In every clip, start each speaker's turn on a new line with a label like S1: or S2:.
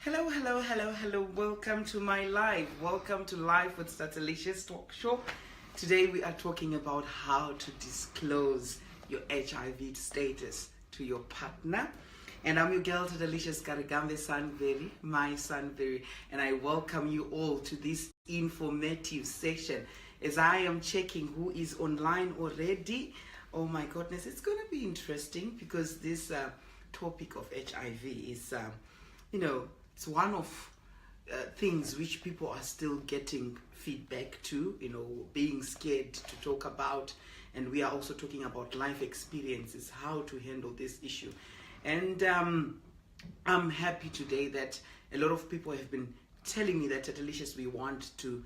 S1: Hello, hello, hello, hello. Welcome to my live. Welcome to Live with Tatelicious talk show. Today we are talking about how to disclose your HIV status to your partner. And I'm your girl, Tatelicious Karigame Sandberg, my Sandberg. And I welcome you all to this informative session as I am checking who is online already. Oh my goodness, it's going to be interesting because this topic of HIV is, it's one of things which people are still getting feedback to, being scared to talk about. And we are also talking about life experiences, how to handle this issue. And I'm happy today that a lot of people have been telling me that Tatelicious, we want to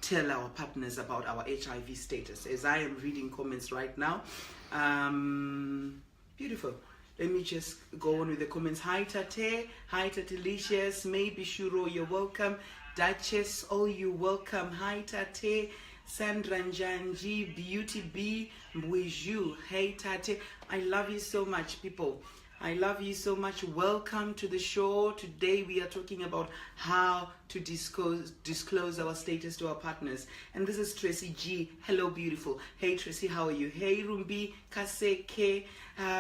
S1: tell our partners about our HIV status. As I am reading comments right now, beautiful. Let me just go on with the comments. Hi Tate, hi Tatelicious, maybe Shuro, you're welcome. Duchess, oh, you're welcome. Hi Tate, Sandra Njanji, Beauty B, Mbwiju, hey Tate. I love you so much, people. I love you so much. Welcome to the show. Today we are talking about how to disclose our status to our partners. And this is Tracy G. Hello, beautiful. Hey, Tracy, how are you? Hey, Rumbi, Kaseke,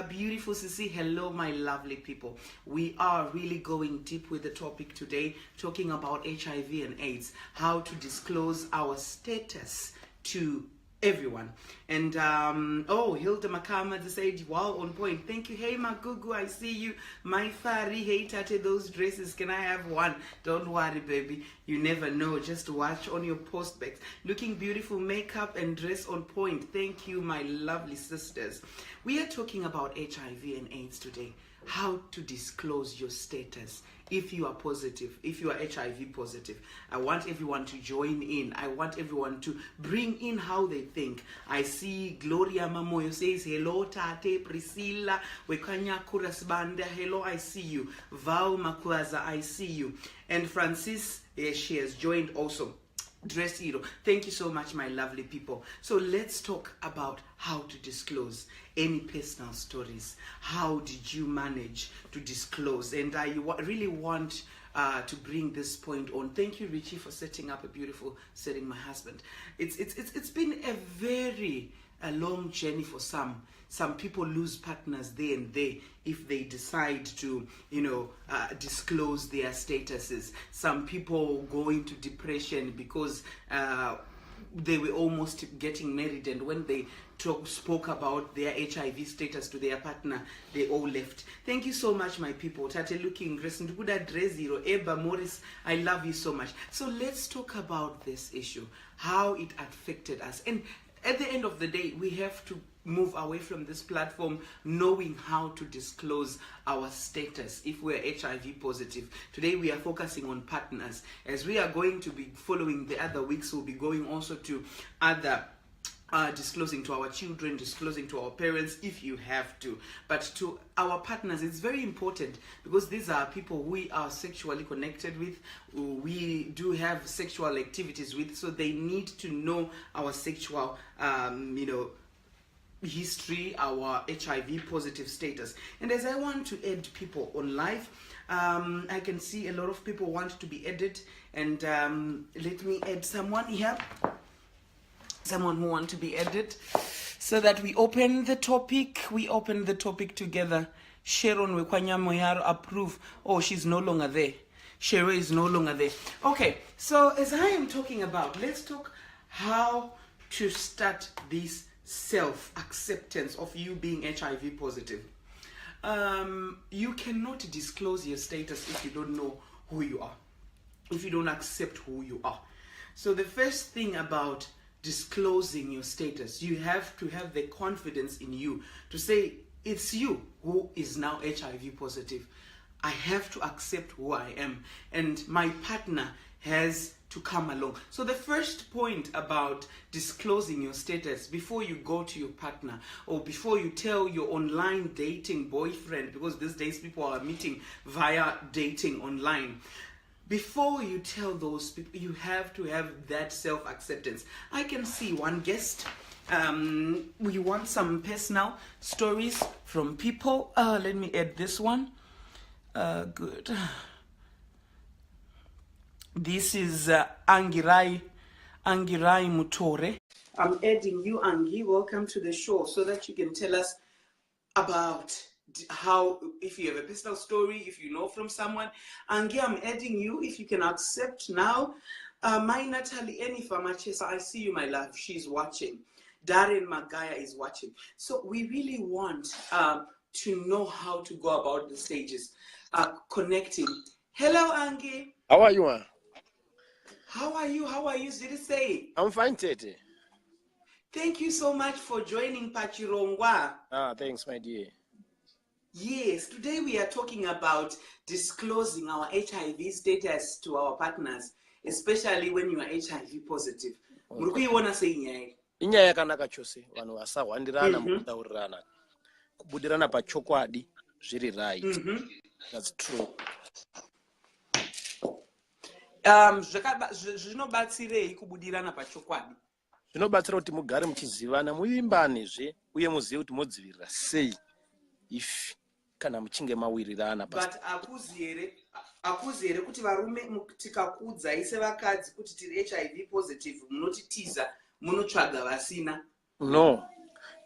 S1: beautiful Sisi. Hello, my lovely people. We are really going deep with the topic today, talking about HIV and AIDS, how to disclose our status to everyone. And Hilda Makama said, wow, on point. Thank you. Hey Magugu, I see you. My Fari, hey Tate, those dresses, can I have one? Don't worry, baby, you never know. Just watch on your post backs. Looking beautiful, makeup and dress on point. Thank you, my lovely sisters. We are talking about HIV and AIDS today. How to disclose your status if you are positive, if you are HIV positive. I want everyone to join in. I want everyone to bring in how they think. I see Gloria Mamoyo says, hello Tate, Priscilla, Wekanya Kurasbanda, hello, I see you. Val Makwaza, I see you. And Francis, she has joined also. Dress Hero. Thank you so much, my lovely people. So let's talk about how to disclose any personal stories. How did you manage to disclose? And I really want to bring this point on. Thank you, Richie, for setting up a beautiful setting, my husband. It's been a very long journey for some. Some people lose partners there and there if they decide to, disclose their statuses. Some people go into depression because they were almost getting married, and when they spoke about their HIV status to their partner, they all left. Thank you so much, my people. Tate looking Grace Nduguda Dreziro, Eba Morris, I love you so much. So let's talk about this issue, how it affected us. And at the end of the day, we have to move away from this platform knowing how to disclose our status if we're HIV positive. Today we are focusing on partners. As we are going to be following the other weeks, we'll be going also to other disclosing to our children, disclosing to our parents if you have to. But to our partners, it's very important because these are people we are sexually connected with, we do have sexual activities with, so they need to know our sexual, history, our HIV positive status. And as I want to add people on live, I can see a lot of people want to be added, and let me add someone here. Someone who want to be added, so that we open the topic. We open the topic together. Sharon Wekwanya Moyaro approve. Oh, she's no longer there. Sharon is no longer there. Okay, so as I am talking about, let's talk how to start this self-acceptance of you being HIV positive. You cannot disclose your status if you don't know who you are, if you don't accept who you are. So the first thing about disclosing your status, you have to have the confidence in you to say, it's you who is now HIV positive. I have to accept who I am, and my partner has to come along. So the first point about disclosing your status, before you go to your partner or before you tell your online dating boyfriend, because these days people are meeting via dating online, before you tell those people, you have to have that self-acceptance. I can see one guest. We want some personal stories from people. Let me add this one. Good. This is Angirai Mutore. I'm adding you, Angi. Welcome to the show so that you can tell us about how, if you have a personal story, if you know from someone. Angi, I'm adding you. If you can accept now. My Natalie Enifamachesa, I see you, my love. She's watching. Darren Magaya is watching. So we really want to know how to go about the stages, connecting. Hello, Angi.
S2: How are you?
S1: How are you? How are you? Did it say?
S2: I'm fine, Tete.
S1: Thank you so much for joining Pachirongwa.
S2: Thanks, my dear.
S1: Yes, today we are talking about disclosing our HIV status to our partners, especially when you are HIV positive. Murikuiona sei
S2: inyaya yakanaka chose vanhu vasahwandirana mukutaurirana kubudirana pachokwadi zviri right. That's true.
S1: Zvinobatsirei kubudirana pachokwadi?
S2: Zvinobatsira kuti mugare muchizivana muvimbanezve uye muzive kuti modzivirira sei if kana muchinge mawirirana.
S1: But akuzi here kuti varume tikakudzai sevakadzi kuti tiri HIV positive munotitiza munotsvaga vasina?
S2: No,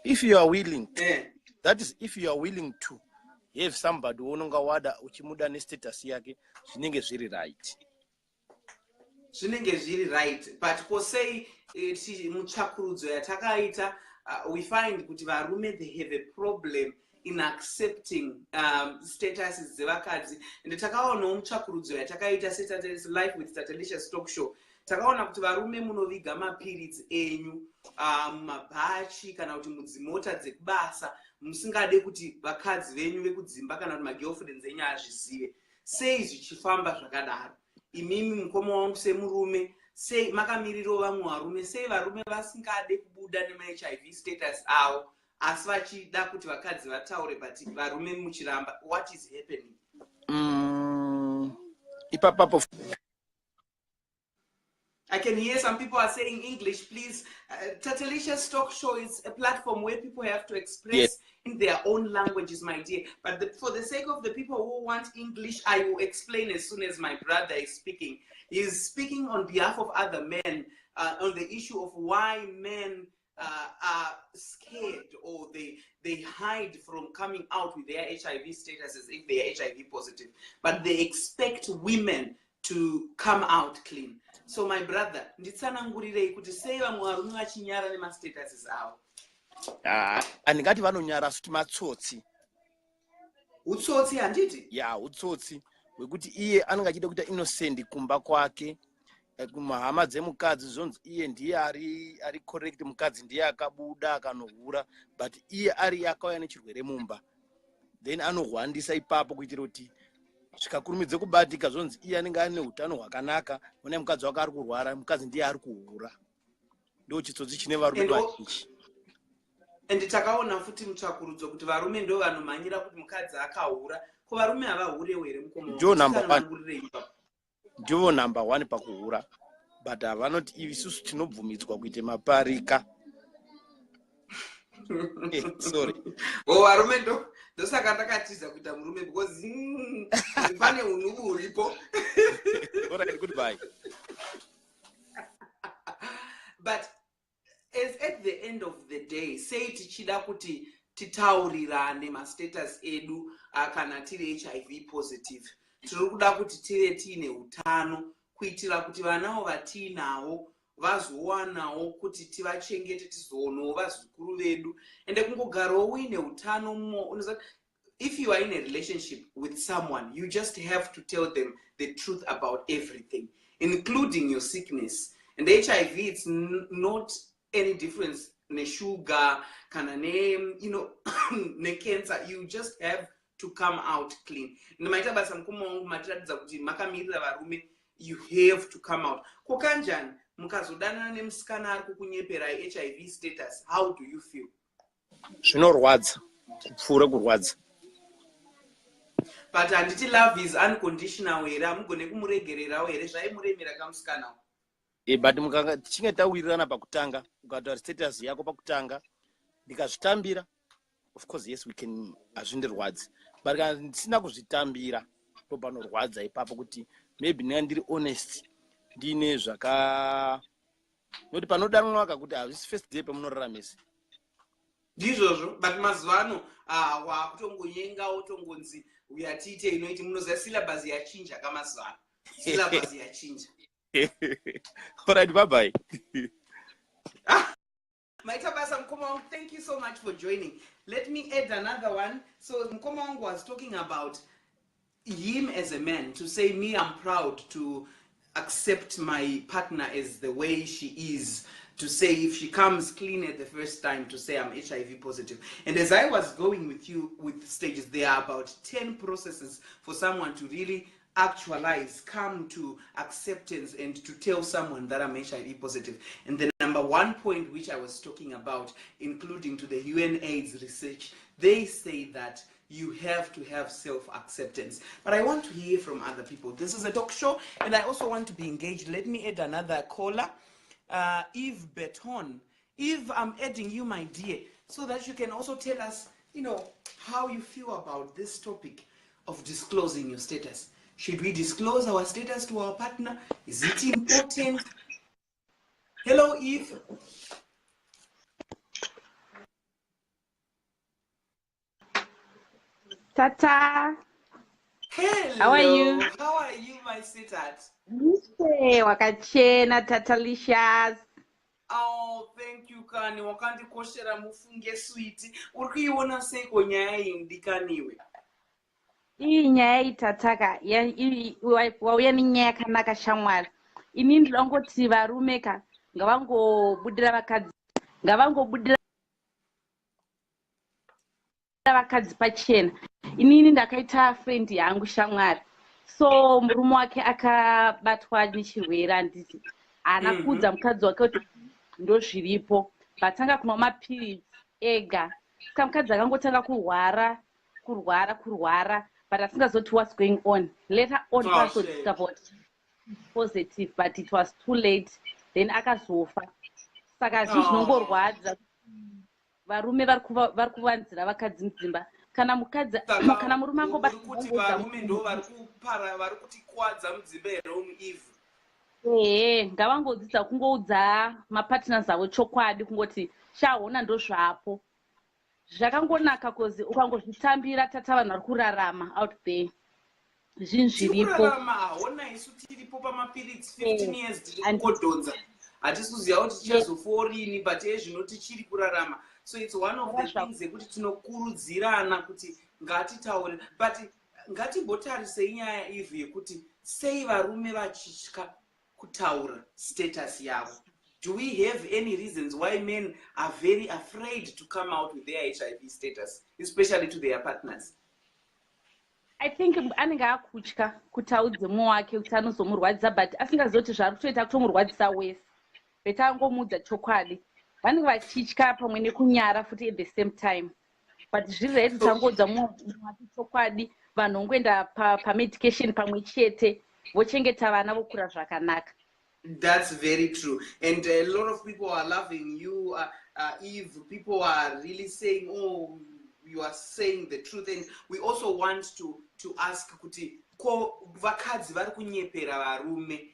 S2: if you are willing to, that is if you are willing to have somebody unonga wada uchimuda nestatus yake zvinenge zviri right.
S1: Zvinenge zviri right, but posei mutsvakurudzo yatakaita we find kuti varume they have a problem in accepting statuses dzevakadzi. And takaonawo mutsvakurudzo yatakaita seTatelicious Life with Tatelicious talk show, takaona kuti varume munoviga mapirits enyu mumabhachi kana kuti mudzimota dzekubasa musingade kuti vakadzi venyu vekudzimba kana kuti magirlfriends enyu azvizive. Sei zvichifamba zvakadaro? Imimi mukoma wangu semurume, sei makamiriro vamwe varume, sei varume vasingade kubuda nema-HIV status avo asi vachida kuti vakadzi vataure but varume muchiramba? What is happening?
S2: Ipapapo
S1: I can hear some people are saying English, please. Tatelicious talk show is a platform where people have to express in their own languages, my dear. But for the sake of the people who want English, I will explain as soon as my brother is speaking. He is speaking on behalf of other men on the issue of why men are scared or they hide from coming out with their HIV statuses if they are HIV positive. But they expect women to come out clean. So my brother, nditsanangurirei kuti sei vamwe varume vachinyara nemastatuses avo?
S2: andingati vanonyara suti matsotsi.
S1: Utsotsi handiti?
S2: Ya, utsotsi wekuti iye anenge achida kuita innocent kumba kwake kumahama dzemukadzi zonzi iye ndiye ari correct, mukadzi ndiye akabuda akanohura, but iye ari akauya nechirwere mumba, then anohwandisa ipapo kuitira kuti zvikakurumidze kubatika zonzi iye anenge ane utano hwakanaka, one mukadzi wake ari kurwara, mukadzi ndiye ari kuhura. Ndo chitsotsi chine varume vazhinji.
S1: And takaona futi mutsvakurudzo kuti varume ndo vanomhanyira kuti mukadzi akahura. Ko varume havahurewo here mukoma?
S2: Ndivo number 1 pakuhura, but havanoti isusu tinobvumidzwa kuite maparika. Sorry.
S1: Varume ndosaka ndakatiza kuita murume because pane unhu uripo.
S2: Alright, goodbye.
S1: But as at the end of the day, say tichida kuti titaurirane mastatus edu kana tiri HIV positive, tiri kuda kuti tive tiine utano kuitira kuti vanavo vatiinawo vazowanawo kuti tivachengete tizoonawo vazukuru vedu ende kungogarawo uine utano mmo. If you are in a relationship with someone, you just have to tell them the truth about everything, including your sickness. And HIV, it's not any difference ne sugar kana ne ne cancer. You just have to come out clean. Namaita basa mkoma wangu matiradza kuti makamirira varume, you have to come out. Kokanjani mukazodana nemusikana ari kukunyepera HIV status, how do you feel?
S2: Zvinorwadza, kupfuura kurwadza.
S1: But handiti love is unconditional here, amugone kumuregererawo here zvaimuremera kamusikana.
S2: But mukanga tichinge tawirirana pakutanga, ukataura status yako pakutanga, ndikazvitambira, of course yes we can, hazvindirwadzi. But kana ndisina kuzvitambira, ndo panorwadza ipapo kuti maybe ndiri honest ndine zvaka noti panodanwaka kuti hazvisi first day pemunoraramisa
S1: ndizvozvo but mazuva ano wakutongonyenga wotongonzi uyatiite inoiti munoziva syllabus yachinja kamazuva ano syllabus yachinja.
S2: Alright, bye-bye.
S1: Maita Basa Mkoma, thank you so much for joining. Let me add another one. So Mkoma was talking about him as a man, to say, me, I'm proud to accept my partner as the way she is, to say if she comes clean at the first time, to say I'm HIV positive. And as I was going with you with stages, there are about 10 processes for someone to really actualize, come to acceptance and to tell someone that I'm HIV positive. And the number one point which I was talking about, including to the UNAIDS research, they say that you have to have self-acceptance. But I want to hear from other people. This is a talk show, and I also want to be engaged. Let me add another caller, Eve Beton. Eve, I'm adding you, my dear, so that you can also tell us, how you feel about this topic of disclosing your status. Should we disclose our status to our partner? Is it important? Hello, Eve.
S3: Tata.
S1: Hello.
S3: How are you?
S1: How are you, my sweetheart?
S3: Wakachena, Tatelicious.
S1: Oh, thank you, Kani. Wakandikoshera mufunge sweet. Urikiona seko nyaya indikaniwe.
S3: Iyi nyaya itataka wauya nenyaya yakanaka shamwari. Ini ndinongoti varume ka ngavangobudira vakadzi pachena. Inini ndakaita friend yangu shamwari. So murume wake akabatwa nechirwere handiti. Haana kuudza mukadzi wake kuti ndozviripo. Vatanga kunwa mapirizi ega. Saka mukadzi akangotanga kurwara. But asingazoti what's going on. Later on, also discovered positive, but it was too late. Then akazofa. Saka zvinongorwadza. Varume vari kuvanzira vakadzi mudzimba. Kana murume angobata
S1: varume ndo vari kutikwadza mudzimba yeromu Eve.
S3: Ngavangodzidza kungoudza mapartners avo chokwadi, kungoti chaona ndo zvapo. Zvakangonaka kozi ukangozvitambira tata vanhu vari kurarama out there. Zvinhu zviripo.
S1: Haona isu tiripo pamapiritsi 15 years tiri kungodhonza. Hatisi kuziva kuti tichazofawo rini, but zvino tichiri kurarama. So it's one of the things ekuti tinokurudzirana kuti ngatitaure, but ngatimbotarisei nyaya Eve yekuti sei varume vachitya kutaura status yavo. Do we have any reasons why men are very afraid to come out with their HIV status, especially to their partners?
S3: I think anenge akutya kutaudze mumwe wake kuti anozomurwadzisa, but asingazoti zvari kutoita kutomurwadzisa wese. Beta angomudza chokwadi. Vanenge vachitya pamwe nekunyara futi at the same time. But zviri ready tangodza mumwe wake chokwadi, vanhu vongoenda pamedication pamwe chete, vochengeta vana vokura zvakanaka.
S1: That's very true. And a lot of people are loving you, Eve. People are really saying, oh, you are saying the truth. And we also want to ask kuti ko vakadzi vari kunyepera varume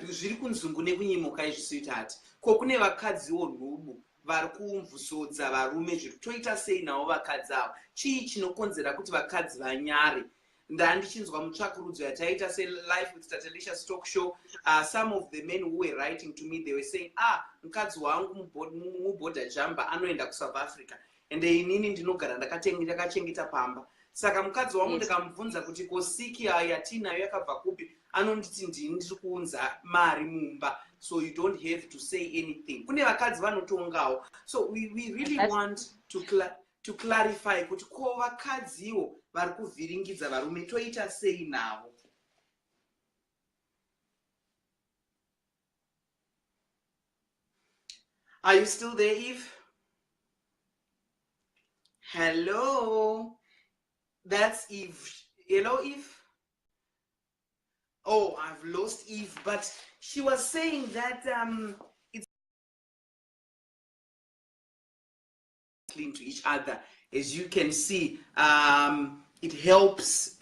S1: zviri kunzungu nekunyemuka izvisitati ko kune vakadziwo nhubu vari kumvusodza varume zviri toita sei navo vakadzi avo. Chii chinokonzera kuti vakadzi vanyare? Ndandichinzwa mutsvakurudzo yataita Life with Tatelicious talk show. Some of the men who were writing to me, they were saying, mukadzi wangu muborder jumper anoenda kuSouth Africa. And inini ndinogara ndakachengeta pamba. Saka mukadzi wangu ndikamubvunza kuti kosiki yatinayo yakabva kupi, anonditi ndini ndiri kuunza mari mumba, so you don't have to say anything. Kune vakadzi vanotongawo. So we really want to clarify kuti ko vakadziwo vari kuvhiringidza varume toita sei navo. Are you still there, Eve? Hello, that's Eve. Hello, Eve. Oh, I've lost Eve, but she was saying that it's linked to each other. As you can see, it helps,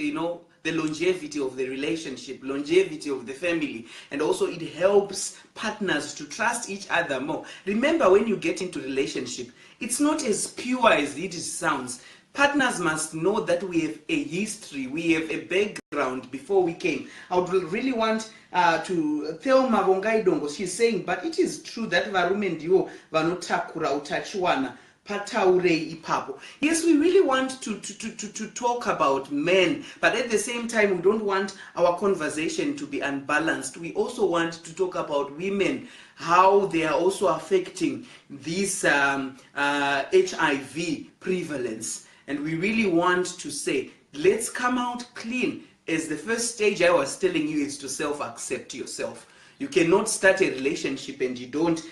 S1: the longevity of the relationship, longevity of the family, and also it helps partners to trust each other more. Remember, when you get into relationship, it's not as pure as it sounds. Partners must know that we have a history, we have a background before we came. I would really want to tell Mavongai Dongo, she's saying, but it is true that varume ndivo vanotakura utachiwana pataurei ipapo. Yes, we really want to talk about men, but at the same time, we don't want our conversation to be unbalanced. We also want to talk about women, how they are also affecting this HIV prevalence. And we really want to say, let's come out clean. As the first stage I was telling you is to self-accept yourself. You cannot start a relationship and you don't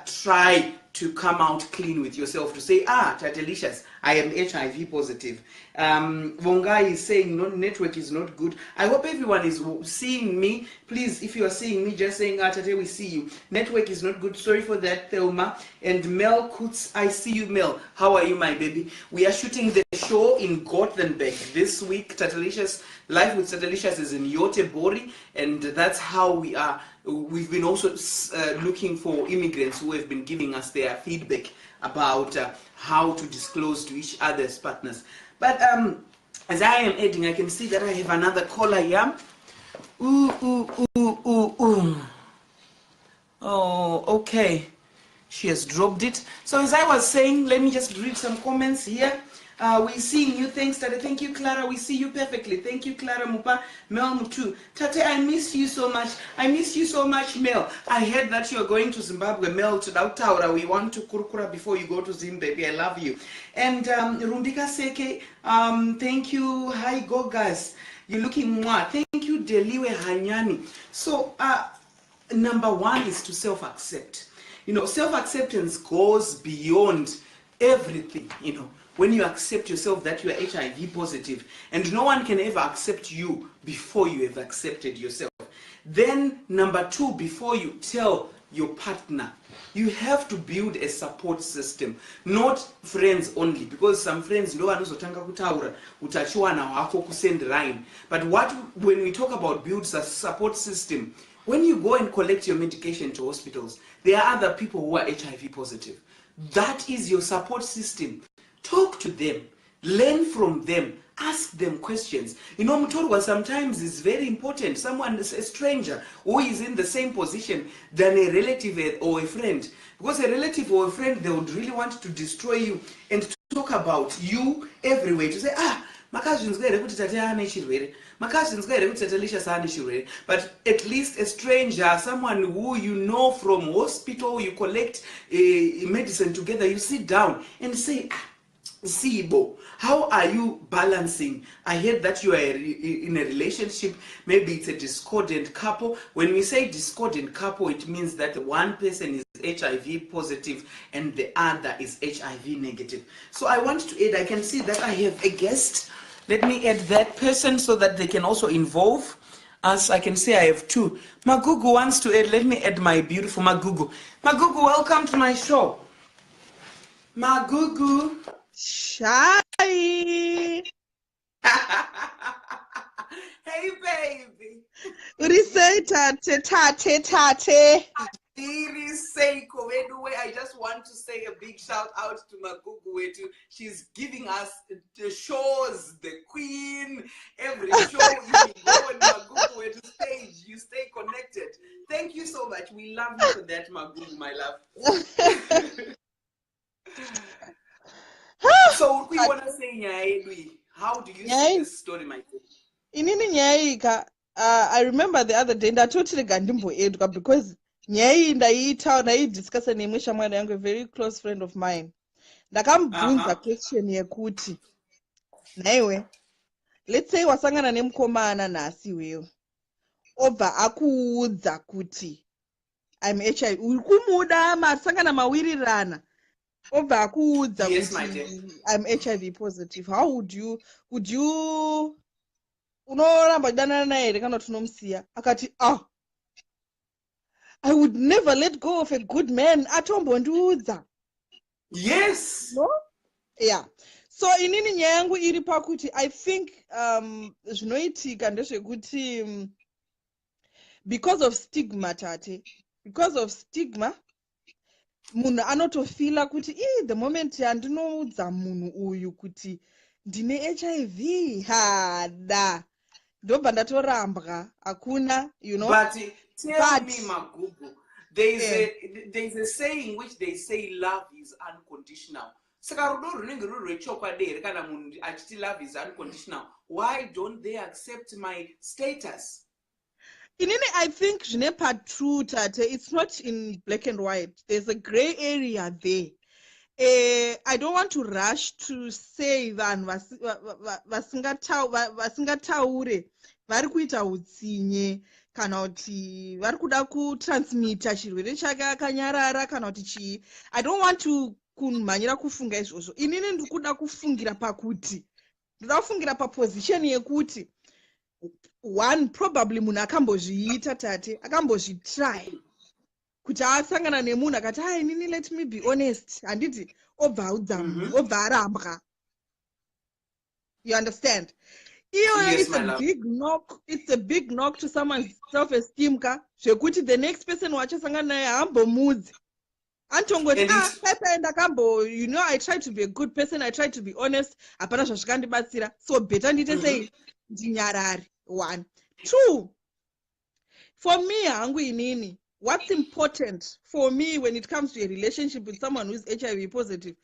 S1: try to come out clean with yourself to say, Tatelicious, I am HIV positive. Vongai is saying no, network is not good. I hope everyone is seeing me. Please, if you are seeing me, just saying, Tate, we see you. Network is not good. Sorry for that, Thelma. And Mel Kutz, I see you, Mel. How are you, my baby? We are shooting the show in Gothenburg this week. Tatelicious, Live with Tatelicious is in Göteborg, and that's how we are. We've been also looking for immigrants who have been giving us their feedback about how to disclose to each other's partners. But as I am adding, I can see that I have another caller here. Oh, okay. She has dropped it. So as I was saying, let me just read some comments here. We seeing you. Thanks, Tate. Thank you, Clara. We see you perfectly. Thank you, Clara Mupa. Mel Mutu. Tate, I miss you so much. I miss you so much, Mel. I heard that you are going to Zimbabwe. Mel, to Dautaura. We want to kurukura before you go to Zimbabwe. I love you. And Rumbika Seke, thank you. Hi, Gogas. You're looking more. Thank you, Deliwe Hanyani. So, number one is to self-accept. You know, self-acceptance goes beyond everything, you know. When you accept yourself that you are HIV positive, and no one can ever accept you before you have accepted yourself. Then, number two, before you tell your partner, you have to build a support system, not friends only, because some friends ndo vanozotanga kutaura utachiwana hwako kusend line. But when we talk about build a support system, when you go and collect your medication to hospitals, there are other people who are HIV positive. That is your support system. Talk to them, learn from them, ask them questions. You know, Mutorwa sometimes is very important. Someone, a stranger, who is in the same position than a relative or a friend. Because a relative or a friend, they would really want to destroy you and to talk about you everywhere. To say, my cousin's going to but at least a stranger, someone who you know from hospital, you collect medicine together, you sit down and say, Sibo, how are you balancing? I heard that you are in a relationship, maybe it's a discordant couple. When we say discordant couple, it means that one person is HIV positive and the other is HIV negative. So I want to add, I can see that I have a guest. Let me add that person so that they can also involve us. I can say I have two. Magugu wants to add. Let me add my beautiful Magugu. Magugu, welcome to my show. Magugu.
S4: Shy.
S1: Hey, baby.
S4: What do you say, tate?
S1: I just want to say a big shout out to Magugu. She's giving us the shows, the queen, every show you go on Magugu to stage, you stay connected. Thank you so much. We love you for that, Magugu, my love. So we want to say, how do you see this story, my friend?
S4: I remember the other day, and totally because I discussed a very close friend of mine. A question yekuti. Anyway, let's say wasangana nemukomana nasi wewe. Over akuudza kuti I'm HIV. Ukumuda masangana mawirirana. Over akuudza kuti I'm HIV positive. How would you unoramba kudanana naye kana tunomsiya akati I would never let go of a good man atombondiudza.
S1: Yes.
S4: No? Yeah. So inini nyaya yangu iri pakuti I think zvinoitika ndezvekuti because of stigma tate, because of stigma munhu anotofila kuti the moment yandinoudza munhu uyu kuti ndine HIV hada ndobva ndatorambwa hakuna, you know.
S1: But tell me, Magugu, there's a saying which they say love is unconditional. Saka rudo runenge ruri rwechokwadi kana munhu achiti love is unconditional, why don't they accept my status?
S4: Inini, I think zvine part true tate, it's not in black and white. There's a gray area there. I don't want to rush to say vanhu vasingataure vari kuita utsinye kana kuti vari kuda kutransmita chirwere chake akanyarara kana kuti chii. I don't want to kumhanyira kufunga izvozvo. Inini ndikuda kufungira pakuti ndoda kufungira paposition yekuti one, probably munhu akambozviita tate, akambozvitry kuti asangana nemunhu akati inini let me be honest, handiti obva audza munhu obva arambwa. You understand?
S1: Yes,
S4: it's a big knock. It's a big knock to someone's self-esteem ka zvekuti the next person wachasangana naye haambomudzi antongoti pepe ndakambo, you know, I try to be a good person, I try to be honest, hapana zvazvikandibatsira, so better ndite sei ndinyarare. 1, 2, for me hangu inini, what's important for me when it comes to a relationship with someone who is HIV positive,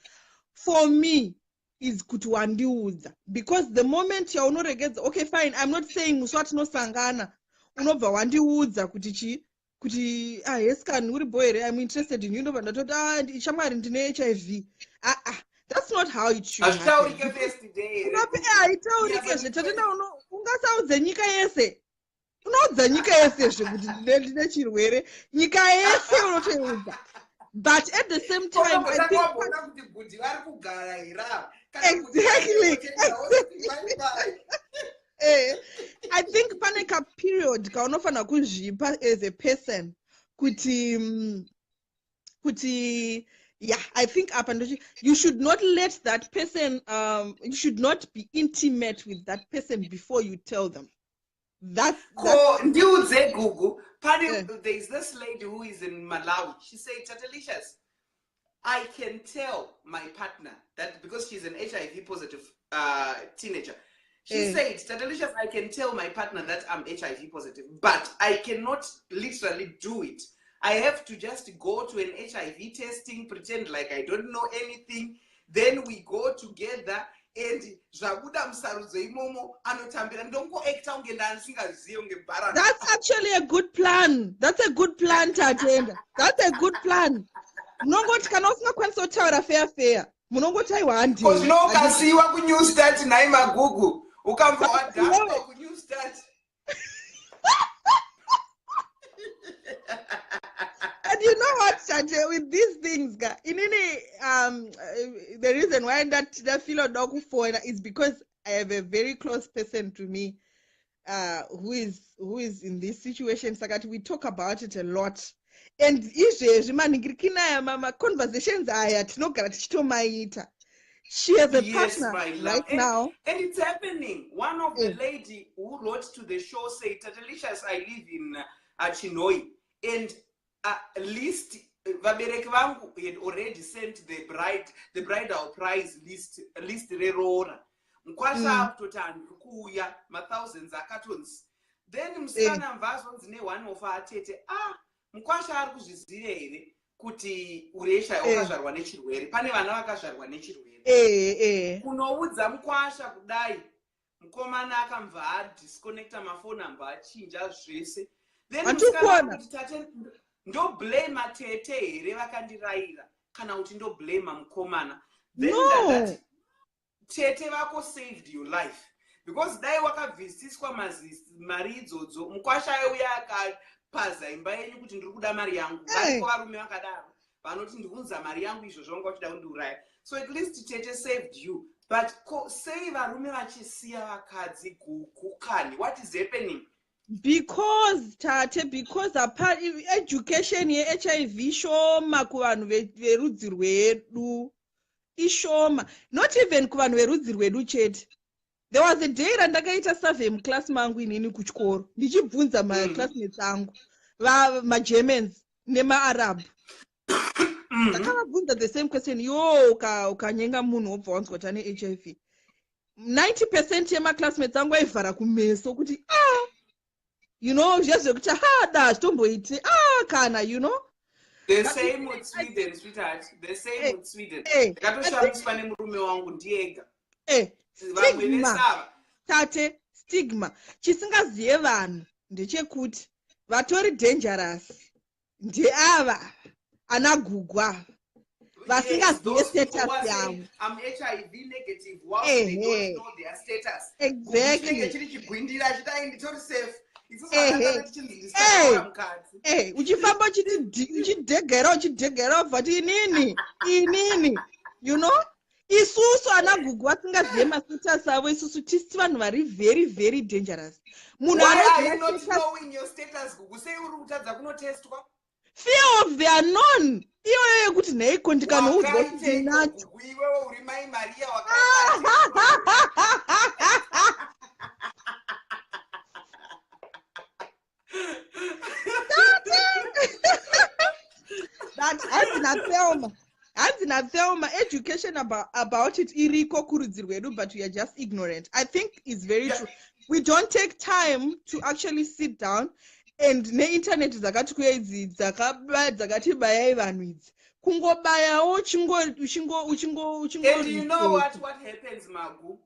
S4: for me, is kuti wandiudza. Because the moment yaunoregedza, okay fine, I'm not saying musi watinosangana unobva wandiudza kuti chi kuti yes can uri boy here, I'm interested in you, ndobva ndatoti shamwari ndine HIV. That's not how it should happen. Haitaurike zvetatenda ungasaudze nyika yese. Unoudza nyika yese zvekuti ndine chirwere. Nyika yese unotoiudza. But at the same time, I think exactly. I think paneka period kaunofana kuzvipa as a person kuti yeah, I think you should not let that person you should not be intimate with that person before you tell them. That's
S1: Google. There's this lady who is in Malawi. She said, Tatelicious, I can tell my partner that because she's an HIV positive teenager. She said, Tatelicious, I can tell my partner that I'm HIV positive, but I cannot literally do it. I have to just go to an HIV testing, pretend like I don't know anything. Then we go together and that's
S4: actually a good plan. That's a good plan, Tatenda. That's a good plan. Because
S1: no can see what we use that in Google. Who come for what use that?
S4: And you know what, Sanje, with these things, the reason why that feel dog for is because I have a very close person to me who is in this situation. So that we talk about it a lot. And conversations she has a partner right now.
S1: And it's happening. One of the lady who wrote to the show said, Tatelicious, I live in Chinoi. And at least vabereki vangu had already sent the bridal price list rerora. Mkwasha akutoti anhu kuuya thousands akatonzi. Then musikana mvazonzi ne1 of atete mkwasha ari kuzviziva here kuti uresha wakazvarwa nechirwere. Pane vana vakazvarwa nechirwere. Kunoudza mkwasha kudai mukomana akamva disconnecta mafoni amba achinja zvese. Then musikana kuti tate ndo blame tete here vakandiraira kana kuti ndo blame mukomana. Then that tete vako saved your life because dai wakabvisiswa mari idzodzo mukwasha yeuya akapaza imba yenyu kuti ndiri kuda mari yangu. Variko varume vakadaro vanoti ndikunza mari yangu izvozvo vanga vachida kundiuraya. So at least tete saved you, but sei varume vachisiya vakadzi kukani? What is happening?
S4: Because apart education ye HIV shoma kuvanhu verudzi rwedu ishoma, not even kuvanhu verudzi rwedu chete. There was a day randakaita survey muclass mangu inini kuchikoro ndichibvunza maclassmates angu magermans nemaarab. Ndakavabvunza the same question, yo ukanyenga munhu wobva wanzwa kuti ane HIV. 90% yemaclassmates angu aivhara kumeso kuti you know, zvekuti da zvitomboiti kana, you know.
S1: The same with Sweden, sweetheart. The same with Sweden. Ndakatoshamiswa nemurume wangu ndiega.
S4: Stigma. Tate, stigma. Chisingazive vanhu ndechekuti vatori dangerous ndeava anagugwa vasingazive status yavo.
S1: I'm HIV negative whilst they don't know their status.
S4: Exactly. Uchifamba uchidhegera vati inini, you know. Isusu anagugu vasingazive mastatus avo, isusu tisi vanhu vari very very dangerous.
S1: Why are you not knowing your status? Gugu sei uri kutadza kunotestwa?
S4: Fear of the unknown. Iyoyo yekuti nheiko ndikanoudza kuti ndinacho.
S1: Iwewe uri mai Maria
S4: That hanzi Thelma, education about it iriko kurudzi rwedu, but we are just ignorant. I think it's very true. We don't take time to actually sit down and ne-internet dzakati kuedzi dzakatibayai vanhu idzi kungobayawo
S1: And you know what happens, Magu?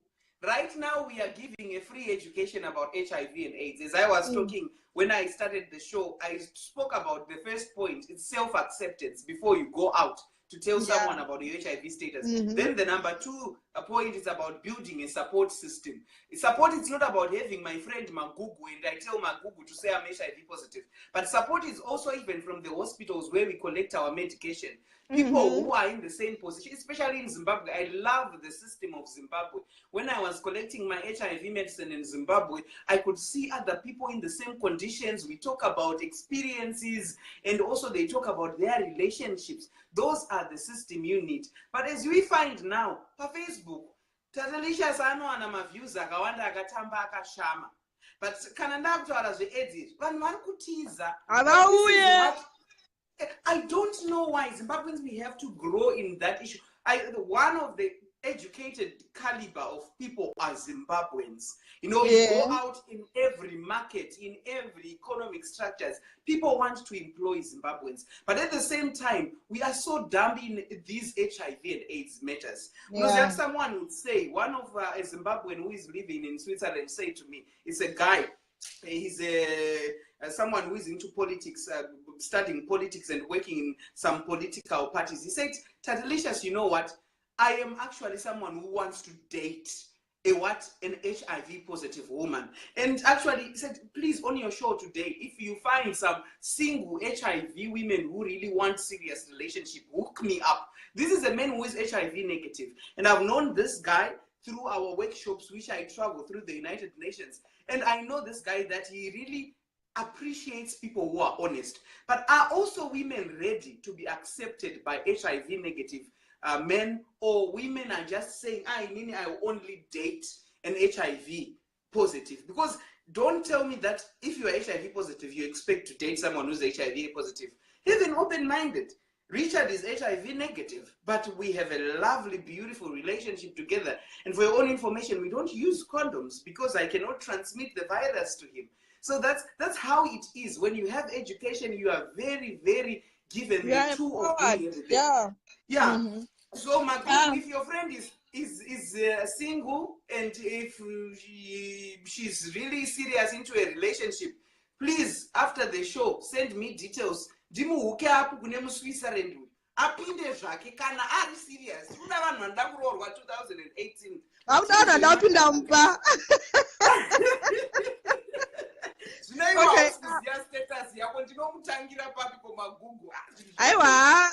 S1: Right now we are giving a free education about HIV and AIDS. As I was talking when I started the show, I spoke about the first point. It's self-acceptance before you go out to tell someone about your HIV status. Then the number 2 point is about building a support system. Support is not about having my friend Magugu and I tell Magugu to say I'm HIV positive. But support is also even from the hospitals where we collect our medication. People who are in the same position, especially in Zimbabwe. I love the system of Zimbabwe. When I was collecting my HIV medicine in Zimbabwe, I could see other people in the same conditions. We talk about experiences and also they talk about their relationships. Those are the system you need. But as we find now, for Facebook, Tatelicious anowana maviews akawanda akatamba akashama. But kana ndakutaura zveAIDS, vanhu vari kutiza. I don't know why Zimbabweans, we have to grow in that issue. One of the educated caliber of people are Zimbabweans. You know, you go out in every market, in every economic structures, people want to employ Zimbabweans. But at the same time, we are so dumb in these HIV and AIDS matters. Because like someone would say, one of a Zimbabwean who is living in Switzerland said to me, it's a guy, he's someone who is into politics, studying politics and working in some political parties. He said, Tatelicious, you know what? I am actually someone who wants to date an HIV positive woman. And actually he said, please, on your show today, if you find some single HIV women who really want serious relationship, hook me up. This is a man who is HIV negative. And I've known this guy through our workshops, which I travel through the United Nations. And I know this guy that he really appreciates people who are honest. But are also women ready to be accepted by HIV negative men, or women are just saying, I will only date an HIV positive? Because don't tell me that if you are HIV positive, you expect to date someone who's HIV positive. Even open-minded. Richard is HIV negative, but we have a lovely, beautiful relationship together. And for your own information, we don't use condoms because I cannot transmit the virus to him. So that's how it is. When you have education, you are very, very given the tool of doing everything. So my God, if your friend is single and if she's really serious into a relationship, please, after the show, send me details. Ndimuhuke apo kune muSwitzerland apinde zvake kana ari serious. Kuna vanhu vanoda kuroorwa 2018.
S4: Audana ndapinda mpa.
S1: Okay. Status yako ndinomutangira papi kumaGoogle.
S4: Aiwa,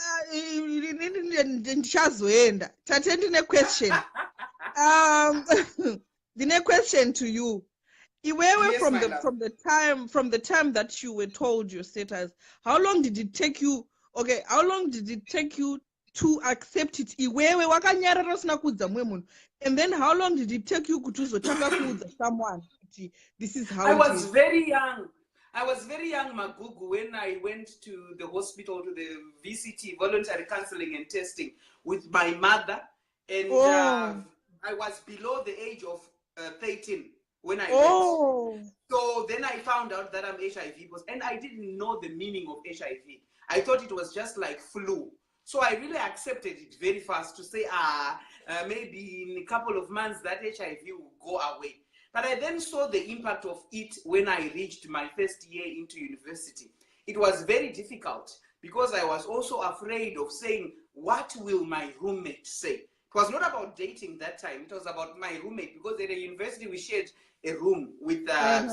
S4: ndichazoenda. Tate ndine question. Ndine question to you. Iwewe,
S1: Yes,
S4: from the time that you were told your status, how long did it take you? Okay, how long did it take you to accept it iwewe wakanyarara usina kuudza mumwe munhu. And then how long did it take you kuti uzotanga kuudza someone kuti this is how
S1: I
S4: it
S1: was
S4: is?
S1: very young. I was very young, Magugu, when I went to the hospital, to the VCT, voluntary counseling and testing, with my mother. And I was below the age of 13 when I went. So then I found out that I'm HIV positive, and I didn't know the meaning of HIV. I thought it was just like flu. So I really accepted it very fast to say, maybe in a couple of months that HIV will go away. But I then saw the impact of it when I reached my first year into university. It was very difficult because I was also afraid of saying, what will my roommate say? It was not about dating that time. It was about my roommate, because at the university we shared a room with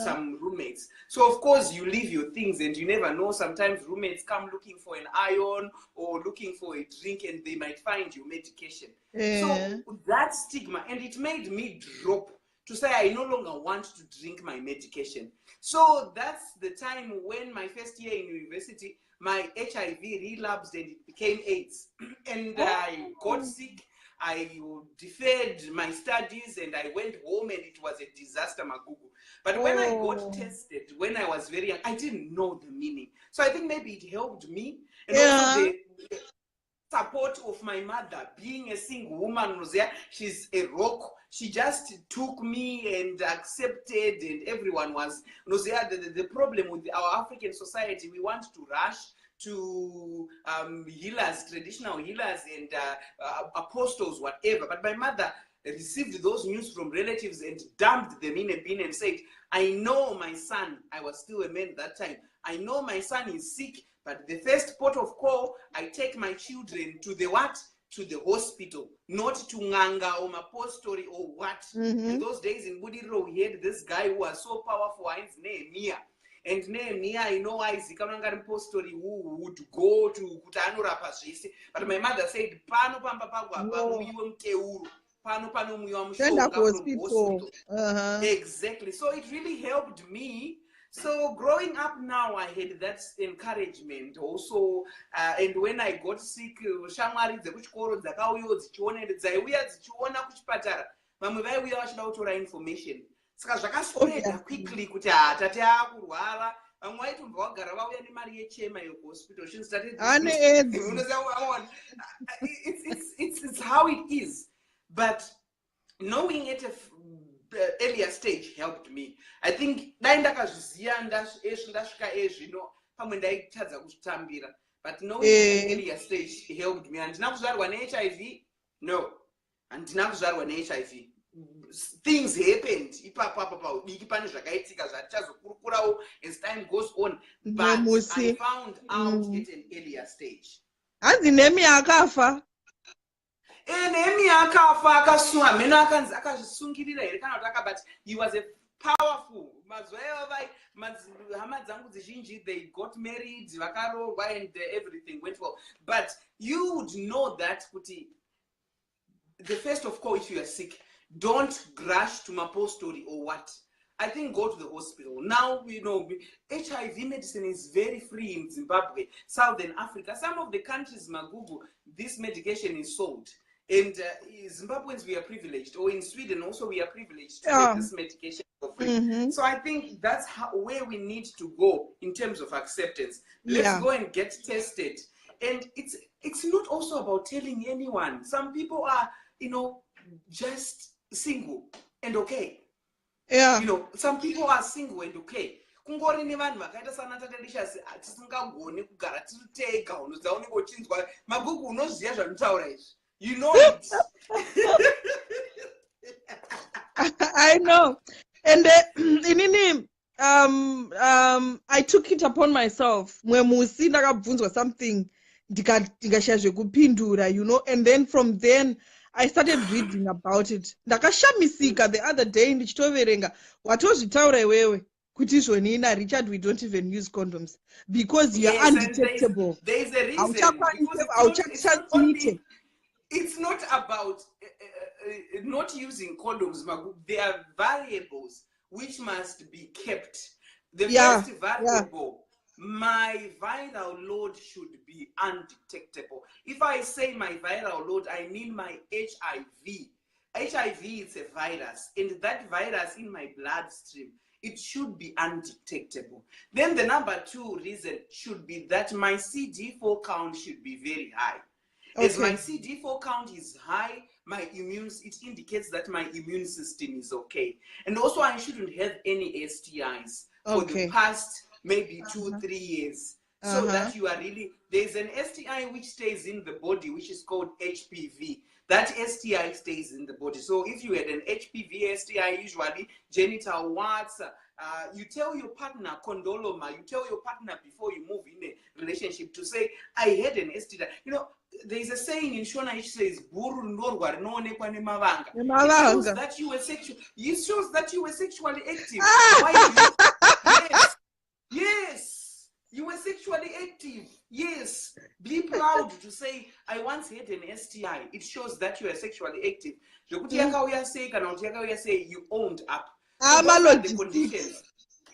S1: some roommates. So of course you leave your things and you never know. Sometimes roommates come looking for an iron or looking for a drink, and they might find your medication. So that stigma, and it made me drop to say I no longer want to drink my medication. So that's the time when my first year in university, my HIV relapsed and it became AIDS. And I got sick. I deferred my studies and I went home, and it was a disaster, Magugu. But when I got tested, when I was very young, I didn't know the meaning. So I think maybe it helped me. And also the support of my mother, being a single woman, she's a rock. She just took me and accepted, and everyone was, the problem with our African society, we want to rush to healers, traditional healers and apostles, whatever. But my mother received those news from relatives and dumped them in a bin and said, I know my son, I was still a man that time, I know my son is sick, but the first port of call, I take my children to the what? To the hospital, not to Nganga or Mapostori or what. In those days in Budiro, we had this guy who was so powerful, his name Nehemiah. And Nehemiah, I know Isaac, Postori who would go to Kutanura Pashisi. But my mother said, Pano Pampa Pagua, Pano Pano
S4: Send up hospital.
S1: Exactly. So it really helped me. So growing up now, I had that encouragement also. And when I got sick, shamwari dzekuchikoro dzakauya dzichiona dzaiuya dzichiona kuchipatara, vamwe vaiuya vachida kutora information. Saka zvakaspread quickly kuti tate akurwara. Vamwe vaitomba vagara vauya nemari yechema yekuhospital. It's how it is. But knowing it earlier stage helped me. I think ndakazviziva ndasvika ezvino pamwe ndaitadza kuzvitambira, but knowing at an earlier stage helped me. Handina kuzvarwa neHIV, no, handina kuzvarwa neHIV. Things happened ipapo paudiki pane zvakaitika zvatichazokurukurawo as time goes on, but I found out at an earlier stage.
S4: Hanzi Nehemiah akafa.
S1: Nehemiah akafa, akasunga meno akanzi akazvisungirira here kana kuti but he was a powerful. Hama dzangu dzizhinji, they got married, vakaroorwa, and everything went well. But you would know that kuti the first of call, if you are sick, don't rush to Mapostori or what. I think go to the hospital. Now, HIV medicine is very free in Zimbabwe, Southern Africa. Some of the countries, Magugu, this medication is sold. And Zimbabweans, we are privileged. Or in Sweden also, we are privileged to take this medication for free. So I think that's where we need to go in terms of acceptance. Let's go and get tested. And it's not also about telling anyone. Some people are, just single and okay. Some people are single and okay. Kungori nevanhu vakaita sana Tatelicious tisingagoni kugara tiri tega, unoziva unongochinzwa Magugu, unoziva zvandinotaura izvi. You know it.
S4: I know. And I took it upon myself. Mwemusi ndakabvunzwa something ndikashaya zvekupindura, and then from then I started reading about it. Ndakashamisika the other day ndichitoverenga watozvitaura iwewe kuti izvonina Richard, we don't even use condoms because you are undetectable.
S1: There's a reason. It's not about not using condoms, Magu. There are variables which must be kept. The first variable my viral load should be undetectable. If I say my viral load, I mean my HIV. HIV is a virus, and that virus in my bloodstream, it should be undetectable. Then the number 2 reason should be that my CD4 count should be very high. As my CD4 count is high, it indicates that my immune system is okay. And also I shouldn't have any STIs for the past maybe 2-3 years. So that you are really, there's an STI which stays in the body, which is called HPV. That STI stays in the body. So if you had an HPV STI, usually genital warts, you tell your partner, condoloma, you tell your partner before you move in a relationship to say, I had an STI. You know, there's a saying in Shona which says, it shows that you were sexually active. Yes, you were sexually active. Yes, be proud to say, I once had an STI. It shows that you are sexually active. You owned up. So those are the conditions.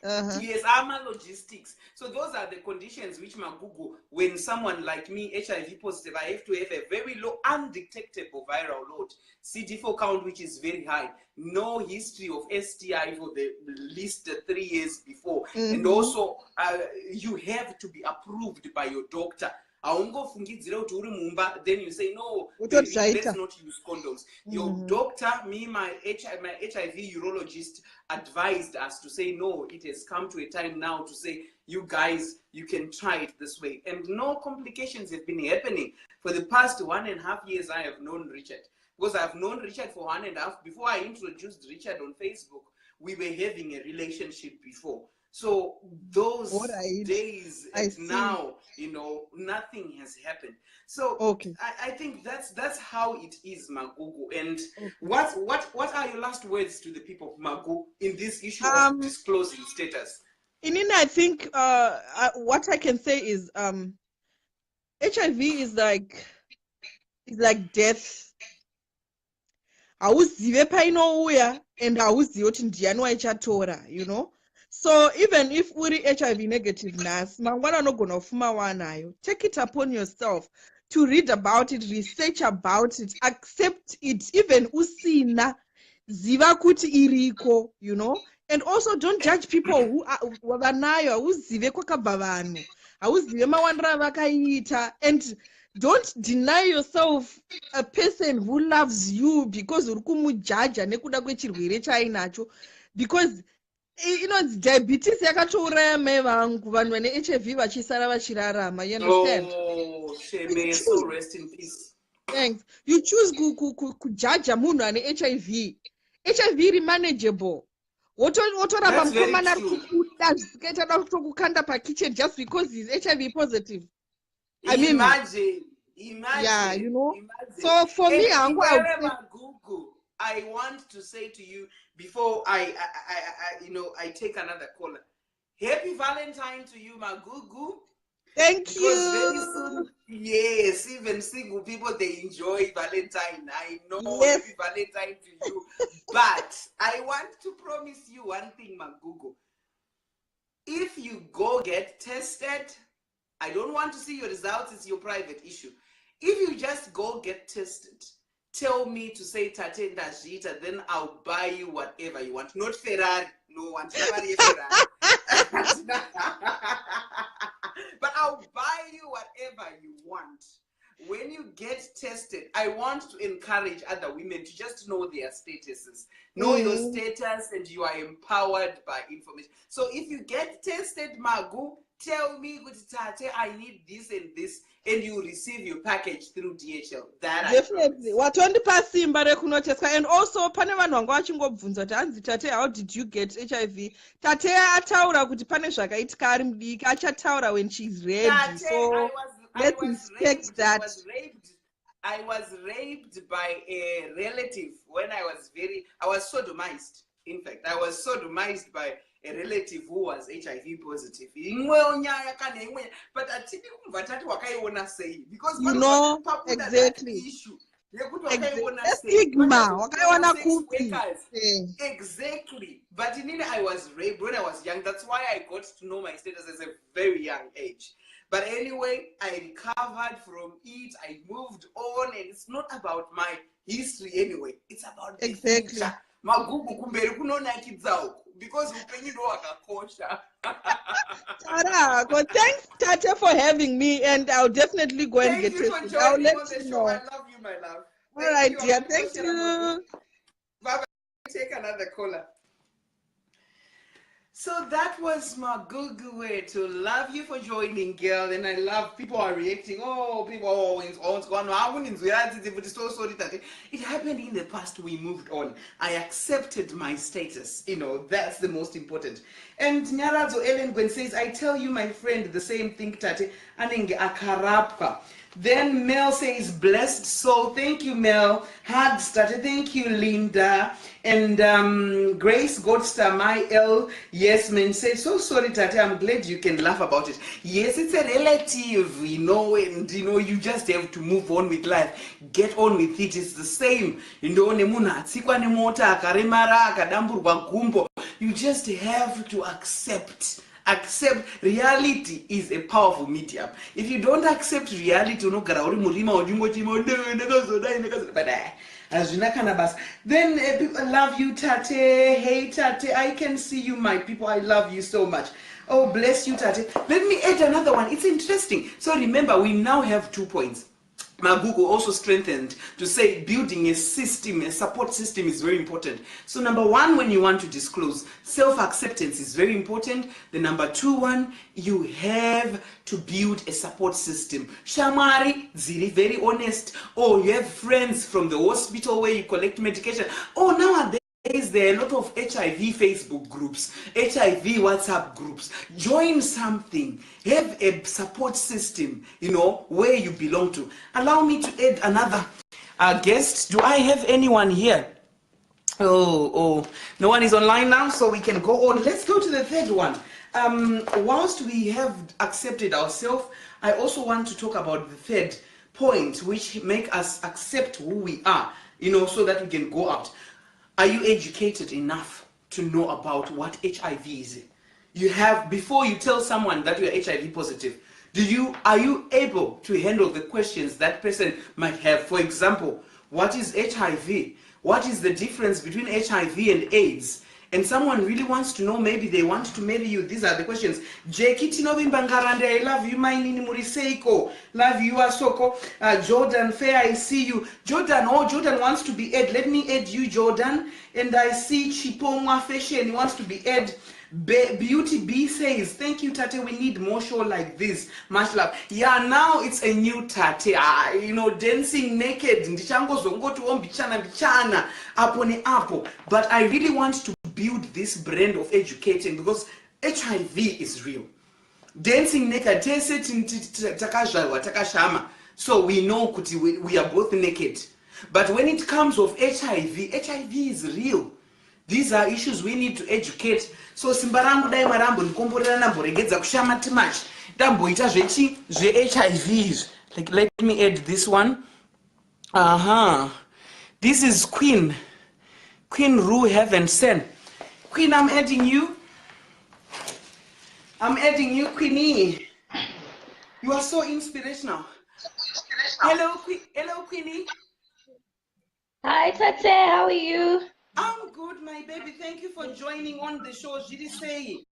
S1: Yes, logistics. So those are the conditions which Google, when someone like me, HIV positive, I have to have a very low undetectable viral load, CD4 count which is very high, no history of STI for the least 3 years before, and also you have to be approved by your doctor. Then you say no, let's not use condoms. Your doctor, my HIV urologist advised us to say no, it has come to a time now to say, you guys, you can try it this way. And no complications have been happening. For the past 1.5 years, I have known Richard. Because I've known Richard for 1.5. Before I introduced Richard on Facebook, we were having a relationship before. So those days and now, you know, nothing has happened. So I think that's how it is, Magugu. And what are your last words to the people of Magu in this issue of disclosing status?
S4: Inina, I think what I can say is HIV is like death. Hauzive painouya and hauzive kuti ndiani waichatora, you know. So even if uri HIV negative nhasi, mangwana anogona kufuma wanayo. Take it upon yourself to read about it, research about it, accept it, even usina ziva kuti iriko, you know. And also don't judge people who wanayo, hauzive kwakabva vanhu, hauzive mawandira vakaita, and don't deny yourself a person who loves you because uri kumujaja nekuda kwechirwere chainacho, because you know diabetes yakatouraya mai vangu, vanhu vane HIV vachisara vachirarama, you understand?
S1: Oh, shame, so rest in peace.
S4: Thanks. You choose kujaja munhu ane HIV. HIV iri manageable. Wotoramba mukomana ari kubuda zvisikaita da kutokukanda pakitchen just because he's HIV positive. I mean,
S1: imagine.
S4: Yeah, you know.
S1: Imagine.
S4: So for me,
S1: I want to say to you before I take another caller. Happy Valentine to you, Magugu.
S4: Thank you.
S1: Very soon, yes, even single people, they enjoy Valentine. I know.
S4: Yes.
S1: Happy Valentine to you. But I want to promise you one thing, Magugu. If you go get tested, I don't want to see your results. It's your private issue. If you just go get tested, tell me to say Tatenda Zita, then I'll buy you whatever you want. Not Ferrari. No one. Ferrari. But I'll buy you whatever you want. When you get tested, I want to encourage other women to just know their statuses. Know your status, and you are empowered by information. So if you get tested, Magu, tell me, Tate, I need this and this, and you receive your package through DHL. That
S4: definitely. Watondipa simba rekunoteswa. And also, pane vanhu vanga vachingobvunza kuti hanzi Tate, how did you get HIV? Tate ataura kuti pane zvakaitika ari mudiki, achataura when she's ready.
S1: Tate,
S4: so let's respect that.
S1: I was raped by a relative when I was sodomized. In fact, I was sodomized by a relative who was HIV positive. But because
S4: you know exactly. Stigma. Wakaiwana
S1: sex
S4: kupi.
S1: workers. Exactly. But in I was raped when I was young. That's why I got to know my status as a very young age. But anyway, I recovered from it. I moved on, and it's not about my history anyway. It's about the future. Magugu kumberi kunonakidza uku because upenyu ndo wakakosha.
S4: Well, thanks, Tate, for having me, and I'll definitely go and get tested.
S1: Thank you for joining on the show. I love you, my love.
S4: All right, dear. Thank you.
S1: Bye-bye. Take another caller. So that was my good way to love you for joining, girl. And I love people are reacting. Oh, people always going on. It happened in the past. We moved on. I accepted my status. You know, that's the most important. And Nyarazo Ellen Gwen says, I tell you, my friend, the same thing, Tate. Anenge akarapka. Then Mel says, blessed soul. Thank you, Mel. Hugs, Tate. Thank you, Linda. And Grace Godster, my L. Yes, man. Says, so sorry, Tate. I'm glad you can laugh about it. Yes, it's a relative, you know, and, you know, you just have to move on with life. Get on with it. It's the same. You know, you just have to accept. Accept reality is a powerful medium. If you don't accept reality, then people love you, Tate. Hey, Tate, I can see you, my people. I love you so much. Oh, bless you, Tate. Let me add another one. It's interesting. So remember, we now have 2 points. Magugu also strengthened to say building a system, a support system is very important. So number 1, when you want to disclose, self-acceptance is very important. The number 2 one, you have to build a support system. Shamari, Ziri, very honest. Oh, you have friends from the hospital where you collect medication. Oh, nowadays, there are a lot of HIV Facebook groups, HIV WhatsApp groups. Join something. Have a support system, you know, where you belong to. Allow me to add another guest. Do I have anyone here? Oh, no one is online now, so we can go on. Let's go to the third one. Whilst we have accepted ourselves, I also want to talk about the third point, which make us accept who we are, you know, so that we can go out. Are you educated enough to know about what HIV is? You have, before you tell someone that you're HIV positive, are you able to handle the questions that person might have? For example, what is HIV? What is the difference between HIV and AIDS? And someone really wants to know, maybe they want to marry you. These are the questions. Jekiti Novimbangarande, I love you. My nini Muriseiko. Love you, Asoko. Jordan Fair, I see you. Jordan wants to be Ed. Let me add you, Jordan. And I see Chipongwa Fashion, he wants to be Ed. Beauty B says, thank you, Tate. We need more show like this. Much love. Yeah, now it's a new Tate. You know, dancing naked. But I really want to build this brand of educating because HIV is real. Dancing naked. So we know we are both naked. But when it comes of HIV is real. These are issues we need to educate. So simbarangu dai marambo nikomborera namboregedza kushama timachi. Damboita HIV. Like, let me add this one. This is Queen Rue Heaven Sen. Queen, I'm adding you. Queenie. You are so inspirational. Hello, Queenie.
S5: Hi, Tate. How are you?
S1: I'm good, my baby. Thank you for joining on the show. Did you say?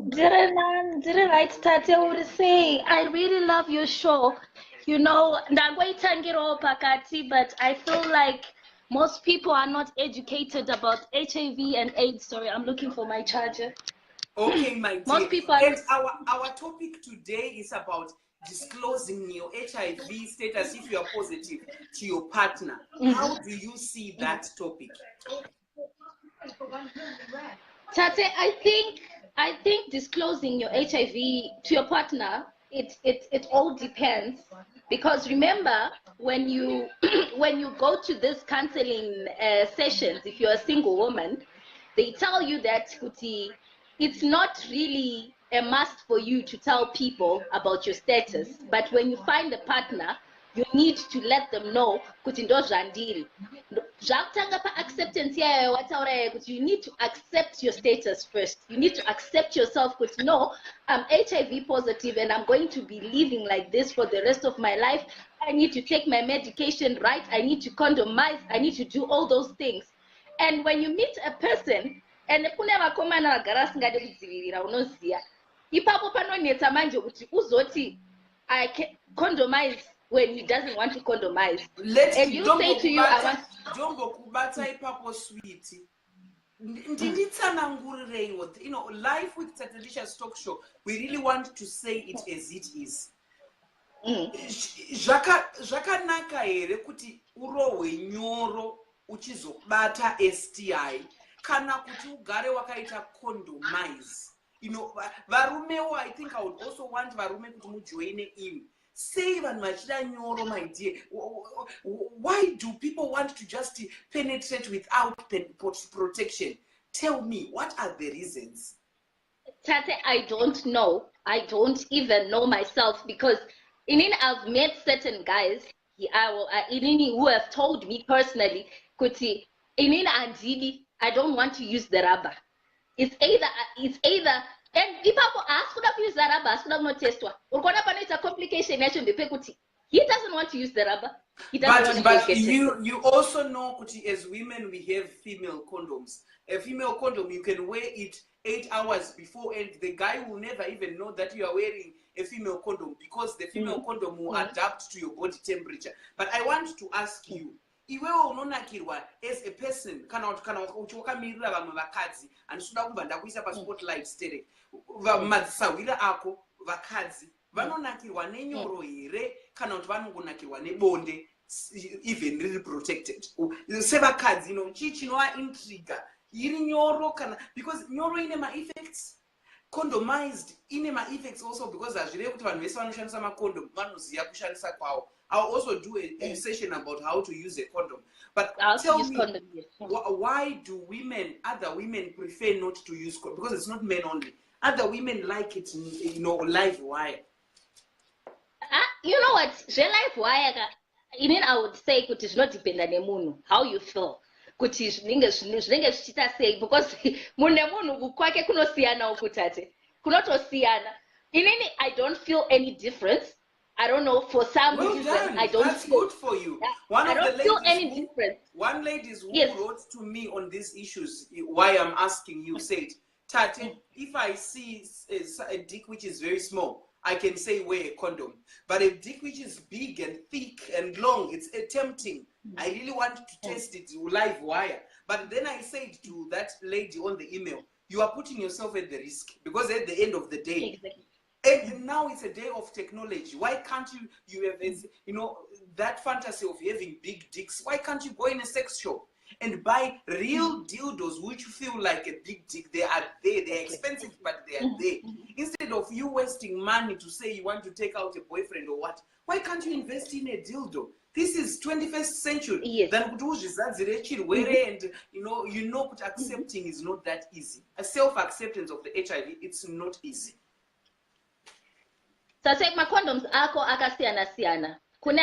S5: Didn't write Tate would say, I really love your show. You know, but I feel like most people are not educated about HIV and AIDS. Sorry, I'm looking for my charger.
S1: Okay, my dear.
S5: Most people are
S1: and our topic today is about disclosing your HIV status if you are positive to your partner. How do you see that topic?
S5: Tate, I think disclosing your HIV to your partner, it all depends, because remember when you when you go to this counseling sessions, if you're a single woman, they tell you that it's not really a must for you to tell people about your status, but when you find a partner, you need to let them know kuti ndo zvandiri. Zvakutanga pa acceptance yayo wataura yayo kuti you need to accept your status first. You need to accept yourself kuti no, I'm HIV positive and I'm going to be living like this for the rest of my life. I need to take my medication right. I need to condomize. I need to do all those things. And when you meet a person, and kune vakomana vagara vasingade kudzivirira unoziya, ipapo panonetsa manje kuti uzoti I can condomize when he doesn't want to condomize. And you say to you, I want
S1: Jombo kubata ipapo sweetie. You know, life with Tatelicious talk show, we really want to say it as it is. Zvakanaka here kuti urohwe nyoro uchizobata STI kana kuti ugare wakaita condomize. You know, varumewo, I think I would also want varume kuti mujoine in. Say vanhu vachida nyoro, my dear. Why do people want to just penetrate without protection? Tell me, what are the reasons?
S5: Tate, I don't know. I don't even know myself because I've met certain guys who have told me personally, Kuti, I don't want to use the rubber. It's either and people ask could have used the rubber, ask could have not tested. It's a complication. He doesn't want to use the rubber. He doesn't
S1: but you also know, Kuti, as women we have female condoms. A female condom you can wear it 8 hours before, and the guy will never even know that you are wearing a female condom because the female condom will adapt to your body temperature. But I want to ask you, iwewe unonakirwa as a person kana uchiwakamirira vamwe vakadzi andisuda kubva ndakuisa paspotlight stere madzisawira ako vakadzi vanonakirwa nenyoro here kana kuti vanongonakirwa nebonde even riri protected sevakadzi chii chinova intriga iri nyoro kana because nyoro ine ma-effects condomized ine ma-effects also because hazvirevi kuti vanhu vese vanoshandisa macondom vanoziva kushandisa kwawo. I'll also do a session about how to use a condom. But tell me, why do other women prefer not to use condom? Because it's not men only. Other women like it, live wire.
S5: You know what? Live wire, I would say, it's not dependent on how you feel. Because I don't feel any difference. I don't know, for some reason,
S1: done.
S5: I don't
S1: That's
S5: feel
S1: good for you.
S5: I don't feel any difference.
S1: One lady who wrote to me on these issues, why I'm asking you, said, Tate, if I see a dick which is very small, I can say wear a condom. But a dick which is big and thick and long, it's tempting. I really want to test it live wire. But then I said to that lady on the email, you are putting yourself at the risk because at the end of the day, and now it's a day of technology. Why can't you have, that fantasy of having big dicks? Why can't you go in a sex shop and buy real dildos which feel like a big dick? They are there. They're expensive, but they are there. Instead of you wasting money to say you want to take out a boyfriend or what, why can't you invest in a dildo? This is 21st century.
S5: Yes.
S1: Then and accepting is not that easy. A self-acceptance of the HIV, it's not easy.
S5: So take my condoms ako akasiyana. Kuna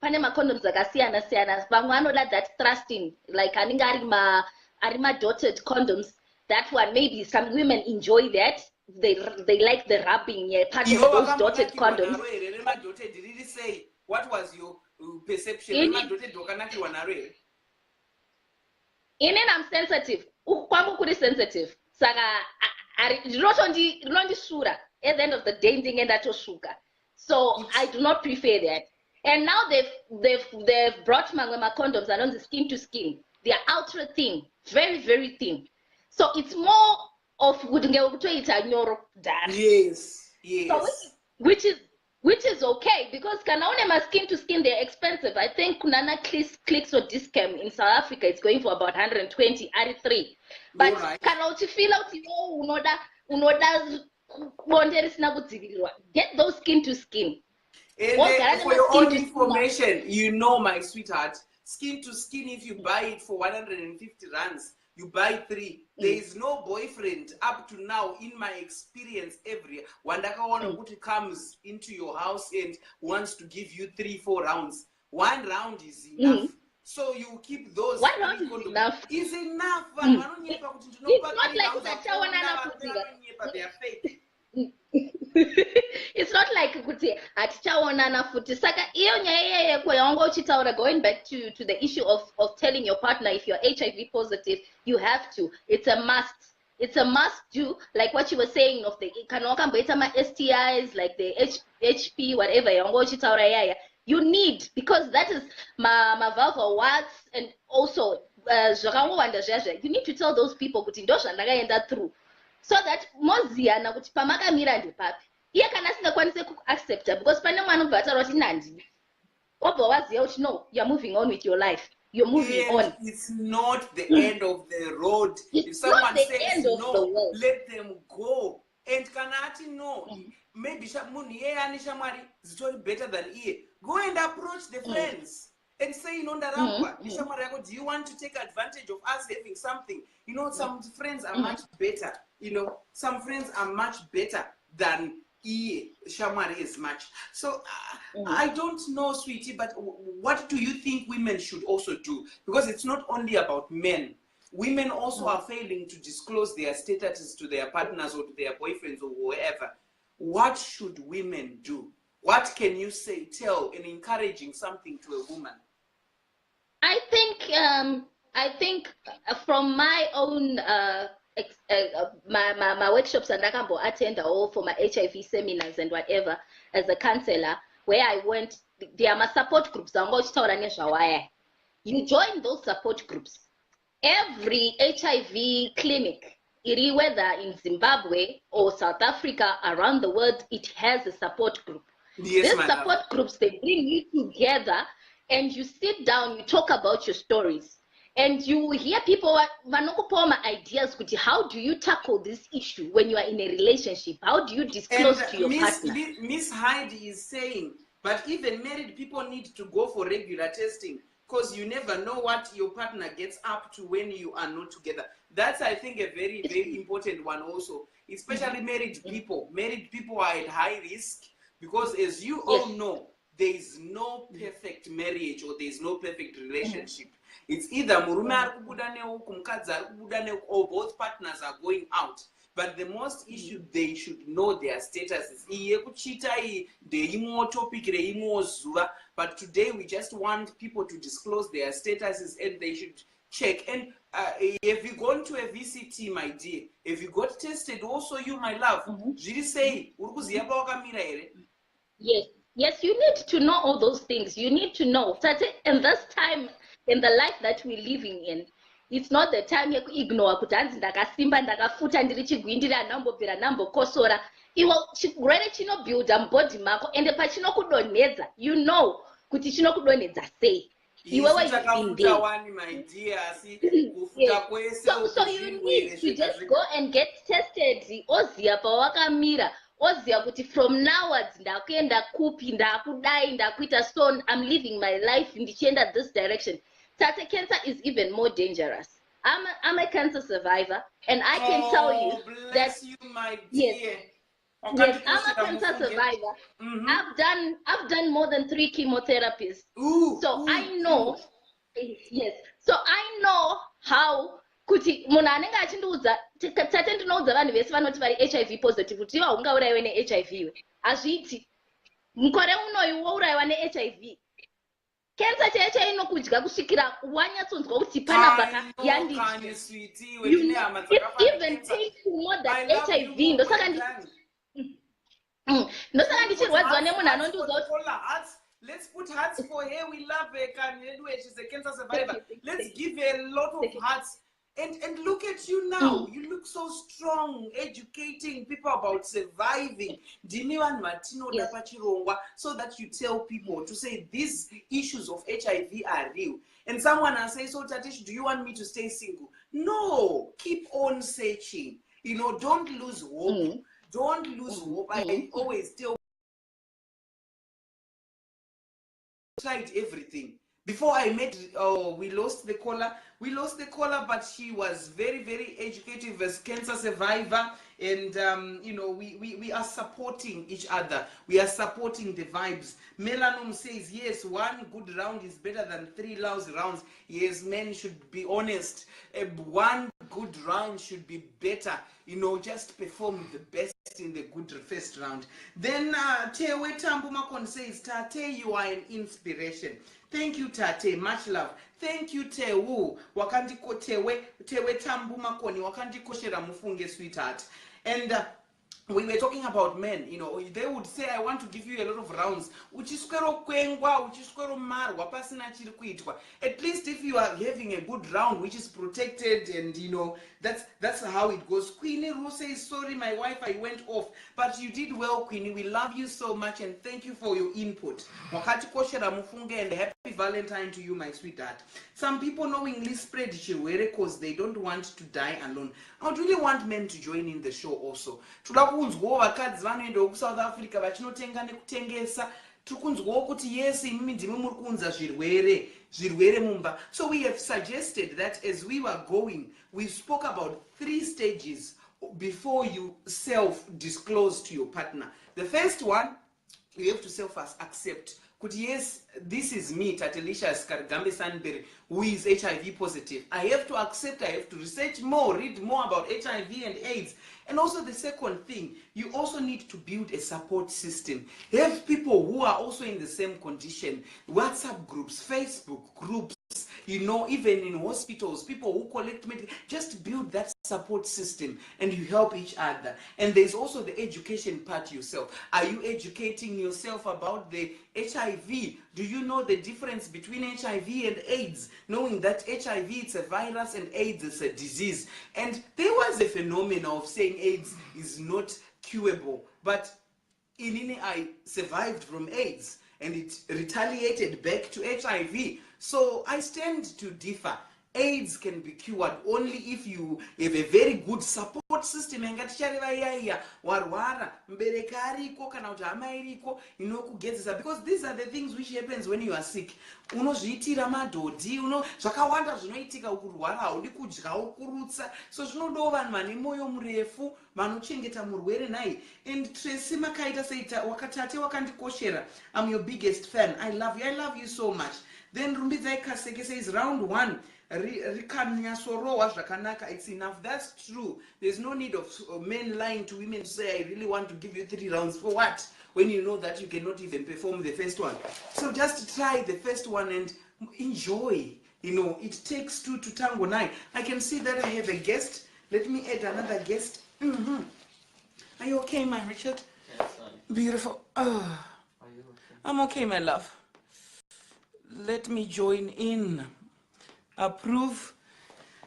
S5: pane ma condoms akasiyana. Vamwe vanoda that trusting, like anenge arima dotted condoms. That one, maybe some women enjoy that. They like the rubbing part of those dotted condoms.
S1: Say, what was your perception?
S5: I'm sensitive. Kwangu kuri sensitive. Saka rinondisura. At the end of the day, so I do not prefer that. And now they've brought my condoms and on the skin to skin. They are ultra thin, very very thin. So it's more of
S1: yes.
S5: So which is okay because my skin to skin they're expensive. I think Kunana clicks or Discam in South Africa it's going for about 120, 83. But can you feel out get those skin to skin.
S1: And for your own information, my sweetheart, skin to skin, if you buy it for 150 rands, you buy 3. There is no boyfriend up to now in my experience every wandakaona kuti comes into your house and wants to give you 3-4 rounds. 1 round is enough. So you keep those
S5: 1 round is enough.
S1: Is enough.
S5: It's not like
S1: they are fake.
S5: It's not like kuti atichaonana futi saka iyo nyaya yeko yaunga uchitaura, going back to the issue of telling your partner if you're HIV positive, you have to. It's a must. It's a must do, like what you were saying of the STIs, like the HP, whatever yaunga uchitaura yaya. You need, because that is my valve words, and also you need to tell those people kuti ndo zvandakaenda through, so that moziana kuti pamakamira ndepapi. Iye kana asingakwanise kuaccepta, because pane mwana ubva ataura kuti nandi wabva waziva kuti no, you're moving on with your life, you're moving on.
S1: It's not the end of the road. If someone says no, let them go. And kanati no, maybe munhu iye ane shamwari zitori better than iye, go and approach the friends and say, nondarangwa neshamwari yako, do you want to take advantage of us having something? Some friends are much better. Some friends are much better than shamwari is much. So I don't know, sweetie, but what do you think women should also do? Because it's not only about men. Women also are failing to disclose their statuses to their partners or to their boyfriends or whoever. What should women do? What can you say, tell, in encouraging something to a woman?
S5: I think from my own my workshops and I attend all for my HIV seminars and whatever as a counselor, where I went, there are support groups. You join those support groups. Every HIV clinic, whether in Zimbabwe or South Africa, around the world, it has a support group.
S1: Yes,
S5: These support groups, they bring you together and you sit down, you talk about your stories. And you hear people, ideas, how do you tackle this issue when you are in a relationship? How do you disclose to your partner?
S1: Miss Heidi is saying, but even married people need to go for regular testing, because you never know what your partner gets up to when you are not together. That's, I think, a very, very important one also, especially married people. Married people are at high risk because, as you all know, there is no perfect marriage or there is no perfect relationship. It's either murume ari kubuda neuku, mukadzi ari kubuda neuku, or both partners are going out. But the most issue, they should know their statuses. But today we just want people to disclose their statuses and they should check. And if you gone to a VCT, my dear, if you got tested, also you, my love, say,
S5: yes, you need to know all those things. You need to know. In this time, in the life that we're living in, it's not the time you ignore kutanzi ndakasimba ndakafuta ndiri chigwindira nambobvira nambokosora. Iwo chigwere chinobuilda mubody mako ende pachinokudonhedza, you know kuti chinokudonhedza sei. Iwewe you've been there. So you need to just go and get tested. Oziya pawakamira. Oziya kuti from nowwards ndakuenda kupi, ndakudai, ndakuita so, I'm living my life ndichienda this direction. Tate, cancer is even more dangerous. I'm a cancer survivor, and I can tell you that
S1: you, my
S5: dear.
S1: Yes,
S5: I'm a cancer survivor. I've done more than 3 chemotherapies. I know. Yes. So I know how kuti munhu anenge achindiudza tate ndinoudza vanhu vese vanoti vari HIV positive kuti iwe haungaurayiwe neHIV iwe hazviiti. Mukore unoyu wourayiwa neHIV. Cancer chaicho inokudya kusvikira wanyatsonzwa kuti panapa yandidya. It's even painful more than HIV. Ndosaka ndichirwadziwa nemunhu anondiudza kuti
S1: let's put hearts for her. We love her. Anyway, she's a cancer survivor. Let's give her a lot of hearts. And look at you now. You look so strong, educating people about surviving. So that you tell people to say these issues of HIV are real. And someone will say, so Tatish, do you want me to stay single? No, keep on searching. Don't lose hope. Don't lose hope. I always tell tried everything. Before I met, oh, we lost the caller. We lost the caller, but she was very, very educative as cancer survivor. And, you know, we are supporting each other. We are supporting the vibes. Melanum says, yes, one good round is better than 3 lousy rounds. Yes, men should be honest. One good round should be better. You know, just perform the best in the good first round. Then Tewe Tambumakon says, Tate, you are an inspiration. Thank you, Tate. Much love. Thank you, Tewu. Wakandiko Tewe Tambumakoni. Wakandiko Sheramufunge, sweetheart. And we were talking about men, you know, they would say, I want to give you a lot of rounds. Uchiskwero kwengwa, uchiskwero marwa, pasina chiri kuitwa. At least if you are having a good round, which is protected, and you know, that's how it goes. Queenie Ru says, sorry, my Wi-Fi went off, but you did well, Queenie. We love you so much, and thank you for your input. Wakati koshera mufunge, and happy Valentine to you, my sweetheart. Some people knowingly spread chirwere because they don't want to die alone. I would really want men to join in the show also. Kunzwawo vakadzi vanoendawo kuSouth Africa vachinotenga nekutengesa. Tiri kunzwawo kuti yes, imimi ndimi muri kunza zvirwere mumba. So we have suggested that as we were going, we spoke about 3 stages before you self-disclose to your partner. The first one, you have to self-accept. Yes, this is me, Tatelicious, Karigame, Sandberg, who is HIV positive. I have to accept, I have to research more, read more about HIV and AIDS. And also the second thing, you also need to build a support system. Have people who are also in the same condition, WhatsApp groups, Facebook groups, you know, even in hospitals, people who collect medicine, just build that support system and you help each other. And there's also the education part yourself. Are you educating yourself about the HIV? Do you know the difference between HIV and AIDS? Knowing that HIV it's a virus and AIDS is a disease. And there was a phenomenon of saying AIDS is not curable, but I survived from AIDS and it retaliated back to HIV. So I stand to differ. AIDS can be cured only if you have a very good support system. Because these are the things which happens when you are sick. Unozviitira madhodhi, zvakawanda zvinoitika ukurwara, haudi kudya ukurutsa. So zvinodawo vanhu vane moyo murefu vanochengeta murwere naye. And Tracy Makaita said, Wakatate wakandikoshera. I'm your biggest fan. I love you so much. Then Rumbidzai Kaseke says, round 1. It's enough. That's true. There's no need of men lying to women to say, I really want to give you 3 rounds. For what? When you know that you cannot even perform the first one. So just try the first one and enjoy. You know, it takes 2 to tango 9. I can see that I have a guest. Let me add another guest. Are you okay, my Richard?
S6: Yes, I'm
S1: Beautiful. Oh,
S6: Are you okay?
S1: I'm okay, my love. Let me join in. Approve.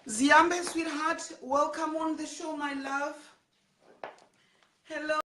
S1: Ziambe, sweetheart, welcome on the show, my love. Hello.